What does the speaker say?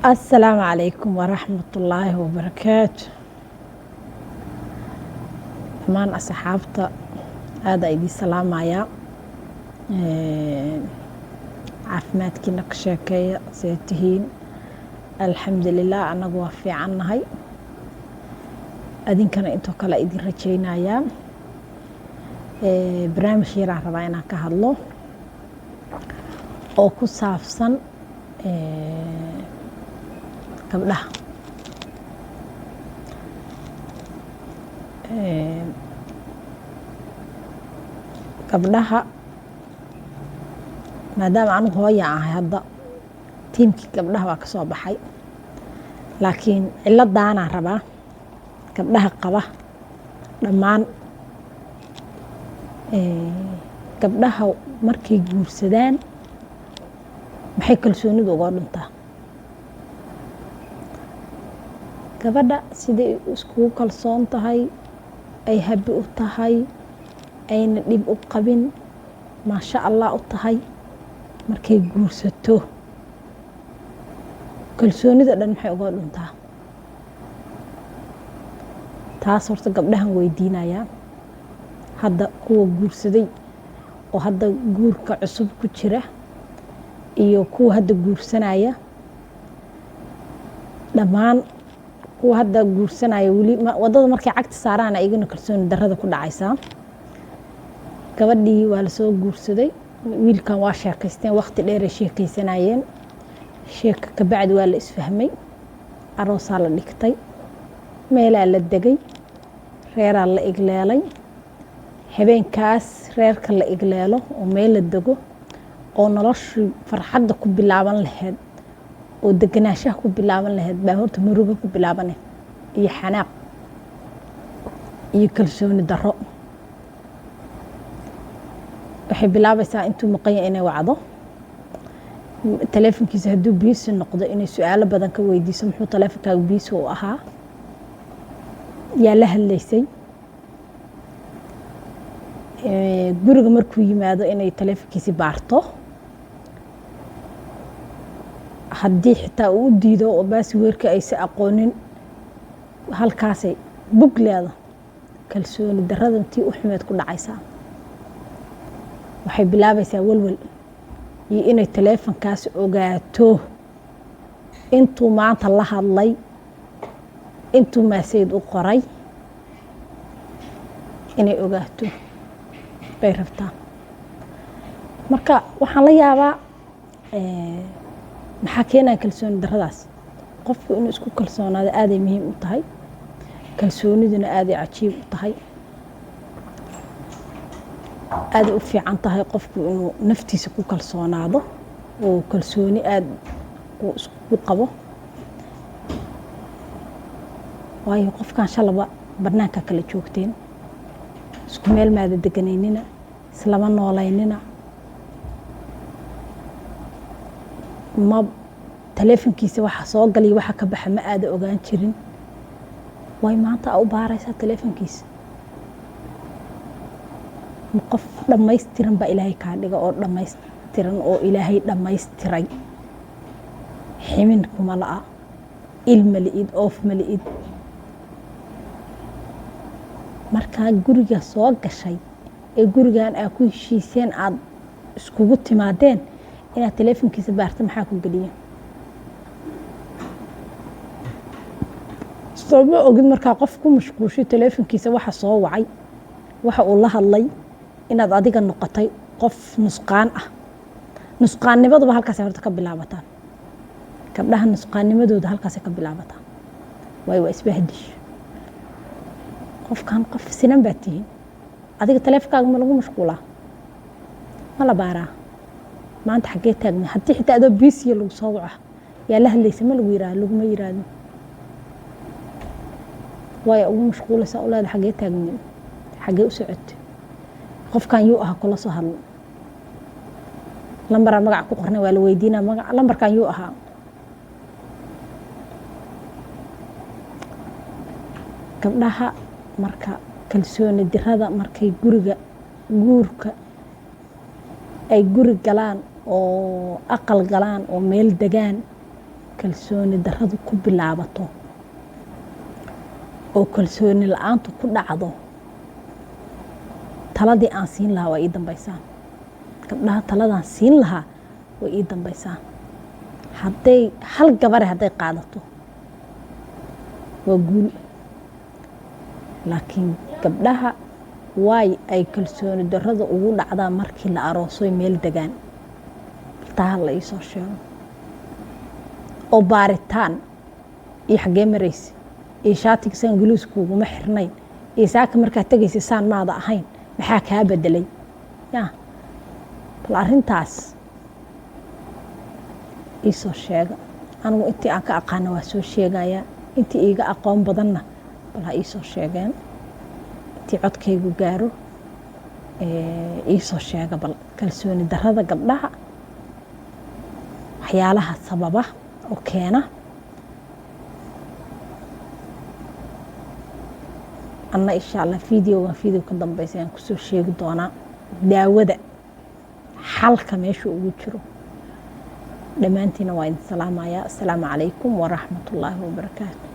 السلام عليكم ورحمة الله وبركاته. dhammaan asxaabta aad idin salaamaya. caafimaadkiina ka sheekeeya see tihiin. alxamdulilah anagu waa fiicannahay, adinkana intoo kale idin rajaynayaa. barnaamij yaraan rabaa inaan ka hadlo oo ku saabsan gabdhaha. gabdhaha maadaama anigu hooya ahay, hadda tiimkii gabdhaha waa ka soo baxay, laakiin ciladaanaan rabaa gabdhaha qaba dhammaan. gabdhaha markay guursadaan maxay kalsoonidu uga dhuntaa? gabadha siday iskugu kalsoon tahay, ay habi u tahay, ayna dhib u qabin, maasha allah u tahay, markay guursato kalsoonida dhan maxay uga dhuntaa? taas horta gabdhahan weydiinayaa, hadda kuwa guursaday oo hadda guurka cusub ku jira iyo kuwa hadda guursanaya. dhammaan kuwa hadda guursanaya weli wadada markay cagta saaraan ayagana kalsooni darrada ku dhacaysaa. gabadhii waa lasoo guursaday, wiilkan waa sheekaysteen, waqti dheer ay sheekaysanayeen. sheeka kabacdi waa la isfahmay, aroosaa la dhigtay, meelaa la degay, reeraa la igleelay. habeenkaas reerka la igleelo oo meel la dego oo noloshii farxadda ku bilaaban lahayd oo deganaanshaha ku bilaaban lahayd baa horta murugo ku bilaabane, iyo xanaaq iyo kalsooni darro. waxay bilaabaysaa intuu maqanya inay wacdo taleefonkiisa, hadduu biisi noqdo inay su-aalo badan ka weydiiso. muxuu taleefonkaaga biisi u ahaa? yaa la hadlaysay? guriga markuu yimaado inay taleefonkiisi baarto. haddii xitaa uu u diido oo baasweerka aysa aqoonin, halkaasay bugleeda kalsooni darrada intii u xumeed ku dhacaysaa. waxay bilaabaysaa walwal iyo inay taleefonkaas ogaato intuu maanta la hadlay, intuu maaseyd u qoray, inay ogaato bay rabtaa. marka waxaan la yaabaa maxaa keenaya kalsooni darradaas? qofku inuu isku kalsoonaado aaday muhiim u tahay, kalsooniduna aaday cajiib u tahay. aaday u fiican tahay qofku inuu naftiisa ku kalsoonaado oo kalsooni aad uu isku qabo. waayo qofkan shalaba bannaanka kala joogteen, isku meel maada deganaynina, islama noolaynina, ma taleefonkiisa waxa soo galay waxa ka baxa ma aada ogaan jirin. way maanta u baaraysaa taleefonkiisa. qof dhammaystiran baa ilaahay kaa dhiga, oo dhammaystiran, oo ilaahay dhammaystiray. ximin kuma la'a, ilma li'id, oof ma li'id. markaa guriga soo gashay ee gurigan aad ku heshiiseen, aad iskugu timaadeen, inaad taleefonkiisa baarta maxaa ku geliya? soo ma ogid markaa qof ku mashquushay taleefonkiisa waxa soo wacay, waxa uu la hadlay, inaad adiga noqotay qof nusqaan ah. nusqaannimaduba halkaasay horta ka bilaabataa. gabdhaha nusqaannimadooda halkaasay ka bilaabataa. waayo waa isbahdish. qofkan qof sinan baa tihiin, adiga taleefonkaaga ma lagu mashquulaa? ma la baaraa? maanta xaggee taagna? haddii xitaa adoo biisiya lagu soo waca yaa la hadlaysa ma lagu yiraahdo? laguma yiraahdo. waayo ugu mashquulaysaa ulaada xaggee taagna, xaggee u socotay, qofkan yuu ahaa kula soo hadlo. lambaraa magaca ku qornay waa la weydiinaa, magaca lambarkan yuu ahaa. gabdhaha marka kalsooni darrada markay guurka ay guri galaan oo aqal galaan oo meel degaan, kalsooni darradu ku bilaabato oo kalsooni la-aantu ku dhacdo taladii aan siin lahaa waa ii dambaysaa gabdhaha taladaan siin lahaa way ii dambaysaa hadday hal gabare hadday qaadato waa guul laakiin gabdhaha waay ay kalsooni darrada ugu dhacdaa markii la aroosoy meel degaan taa la ii soo sheego oo baaritaan iyo xaggee maraysa iyo shaatiga saan guluuskuguma xirnayn iyo saaka markaa tegaysa saan maada ahayn maxaa kaa bedelay ya bal arrintaas ii soo sheega anigu intii aan ka aqaana waa soo sheegayaa intii iiga aqoon badanna bal ha ii soo sheegeen intii codkaygu gaaro ii soo sheega bal kalsooni darrada gabdhaha waxyaalaha sababa oo keena anna insha allah videogan video ka dambaysa ayaan kusoo sheegi doonaa daawada xalka meesha ugu jiro dhammaantiina waa idin salaamayaa assalaamu calaykum waraxmatullaahi wabarakaatu